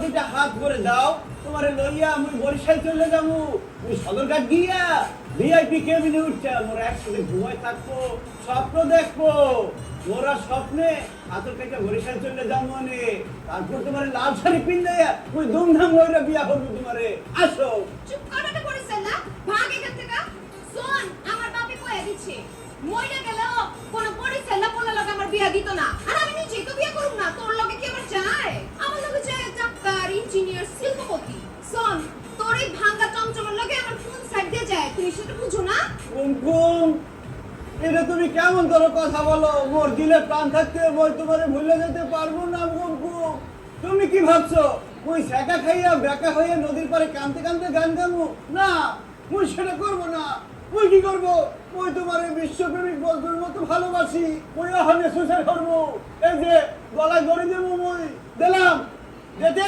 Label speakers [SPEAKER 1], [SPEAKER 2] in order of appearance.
[SPEAKER 1] দুইটা হাত করে দাও, তোমারে লইয়া আমি বরিশাল চলে যাবো। তুমি সদরঘাট গিয়া ভিআইপি কেবিনে উঠছা, মোরা একসাথে ঘুমাই থাকবো, স্বপ্ন দেখবো। মোরা স্বপ্নে হাতের কাছে বরিশাল চলে যাবো মানে, তারপর তোমার লাল শাড়ি পিন্দাইয়া ওই ধুমধাম লইরা বিয়া করবো তোমারে। আসো।
[SPEAKER 2] চুপ করাটা করেছেন না, ভাগ এখান থেকে। শোন, আমার বাপে কয়ে দিচ্ছে মইরা গেলেও কোন পরিচয় না বলে লগে আমার বিয়া দিত না। আর আমি নিজেই তো বিয়া করব না, তোর লগে কি আমার চায়? আমার লগে চায় ডাক্তার, ইঞ্জিনিয়ার, শিল্পপতি। শোন, তোর এই ভাঙ্গা চমচমের লগে আমার কোন সাইড দিয়ে যায় তুই সেটা বুঝো না?
[SPEAKER 1] কুমকুম, এটা তুমি কেমন করে কথা বলো? মোর দিলে প্রাণ থাকতে মই তোমারে ভুলে যেতে পারবো না কুমকুম। তুমি কি ভাবছো ওই শেখা খাইয়া বেকা হইয়া নদীর পাড়ে কানতে কানতে গান গাবো? না, মুই সেটা করবো না। মুই কি করবো? ওই তোমার বিশ্বপ্রেমিক বন্ধুর মতো ভালোবাসি, ওই ওখানে সুসাইড করবো। এই যে গলায় গড়ি দেবো, মই দিলাম যেতে